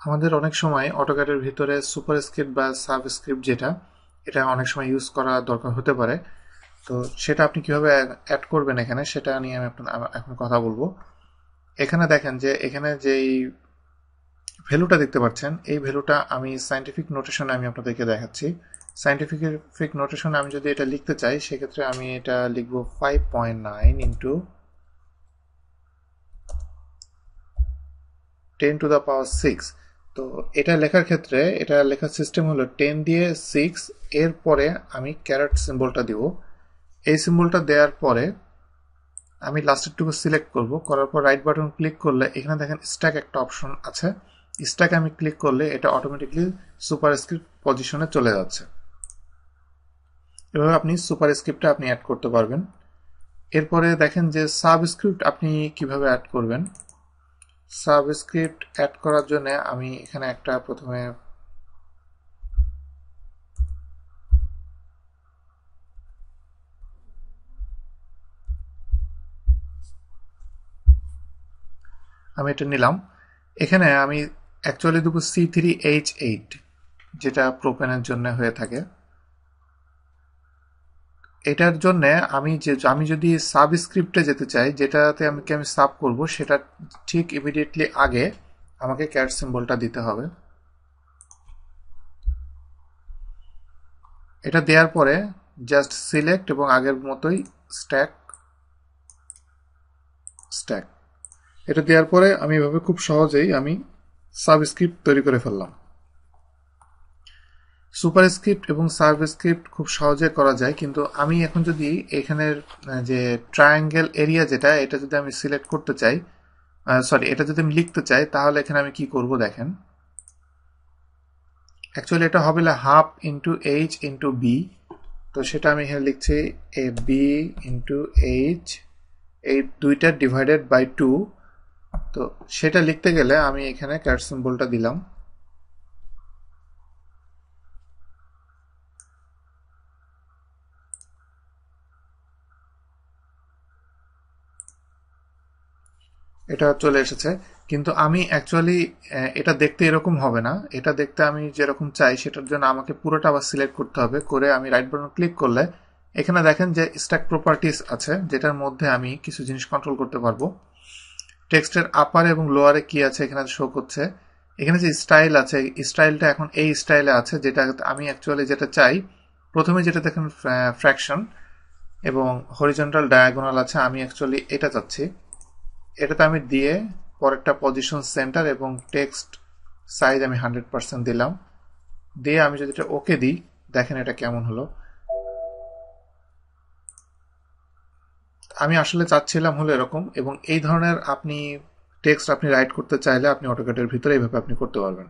আমাদের অনেক সময় অটোক্যাডের ভিতরে সুপারস্ক্রিপ্ট বা সাবস্ক্রিপ্ট যেটা এটা অনেক সময় ইউজ করা দরকার হতে পারে। তো সেটা আপনি কিভাবে অ্যাড করবেন এখানে সেটা নিয়ে আমি এখন কথা বলবো। এখানে দেখেন যে এখানে যেই ভ্যালুটা দেখতে পাচ্ছেন এই ভ্যালুটা আমি সায়েন্টিফিক নোটেশনে আমি আপনাদেরকে দেখাচ্ছি। সায়েন্টিফিক নোটেশনে আমি যদি এটা লিখতে চাই সেক্ষেত্রে আমি এটা লিখবো 5.9 ইন্টু 10 টু দ্য পাওয়ার 6। তো এটা লেখার ক্ষেত্রে এটা লেখার সিস্টেম হলো 10 দিয়ে 6 এর পরে আমি ক্যারেট সিম্বলটা দিব। এই সিম্বলটা দেওয়ার পরে আমি লাস্টেরটুকু সিলেক্ট করব, করার পর রাইট বাটন ক্লিক করলে এখানে দেখেন স্ট্যাক একটা অপশন আছে। স্ট্যাকে আমি ক্লিক করলে এটা অটোমেটিকলি সুপারস্ক্রিপ্ট পজিশনে চলে যাচ্ছে। এভাবে আপনি সুপারস্ক্রিপ্টটা আপনি অ্যাড করতে পারবেন। এরপরে দেখেন যে সাবস্ক্রিপ্ট আপনি কিভাবে অ্যাড করবেন। সাবস্ক্রিপ্ট অ্যাড করার জন্য আমি এখানে একটা প্রথমে আমি এটা নিলাম। এখানে আমি অ্যাকচুয়ালি দেবো C3H8 যেটা প্রোপেনের জন্য হয়ে থাকে। এটার জন্য আমি যদি সাবস্ক্রিপ্টে যেতে চাই যেটাতে আমি সাব করব সেটা ঠিক ইমিডিয়েটলি আগে আমাকে ক্যাট সিম্বলটা দিতে হবে। এটা দেওয়ার পরে জাস্ট সিলেক্ট এবং আগের মতোই স্ট্যাক স্ট্যাক এটা দেওয়ার পরে আমি এভাবে খুব সহজেই আমি সাবস্ক্রিপ্ট তৈরি করে ফেললাম। সুপারস্ক্রিপ্ট এবং সাবস্ক্রিপ্ট খুব সহজে করা যায়, কিন্তু আমি এখন যদি এখানের যে ট্রায়াঙ্গেল এরিয়া যেটা এটা যদি আমি সিলেক্ট করতে চাই, সরি এটা যদি আমি লিখতে চাই তাহলে এখানে আমি কি করব দেখেন। অ্যাকচুয়ালি এটা হবে half into H into B. তো সেটা আমি এখানে লিখছি এ বি ইন্টু এইচ, এই দুইটা ডিভাইডেড বাই 2। তো সেটা লিখতে গেলে আমি এখানে ক্যাট সিম্বলটা দিলাম। এটা চলে এসেছে, কিন্তু আমি অ্যাকচুয়ালি এটা দেখতে এরকম হবে না। এটা দেখতে আমি যেরকম চাই সেটার জন্য আমাকে পুরোটা আবার সিলেক্ট করতে হবে। করে আমি রাইট বাটন ক্লিক করলে এখানে দেখেন যে স্ট্যাক প্রপার্টিস আছে যেটার মধ্যে আমি কিছু জিনিস কন্ট্রোল করতে পারবো। টেক্সটের আপার এবং লোয়ারে কি আছে এখানে শো করছে। এখানে যে স্টাইল আছে স্টাইলটা এখন এই স্টাইলে আছে, যেটা আমি অ্যাকচুয়ালি যেটা চাই। প্রথমে যেটা দেখেন ফ্র্যাকশন এবং হরিজন্টাল ডায়াগোনাল আছে, আমি অ্যাকচুয়ালি এটা চাচ্ছি। এটাতে আমি দিয়ে পরেরটা পজিশন সেন্টার এবং টেক্সট সাইজ আমি 100% দিলাম। দিয়ে আমি যদি এটা ওকে দিই দেখেন এটা কেমন হলো। আমি আসলে চাচ্ছিলাম হলো এরকম, এবং এই ধরনের আপনি টেক্সট আপনি রাইট করতে চাইলে আপনি অটোক্যাডের ভিতরে এইভাবে আপনি করতে পারবেন।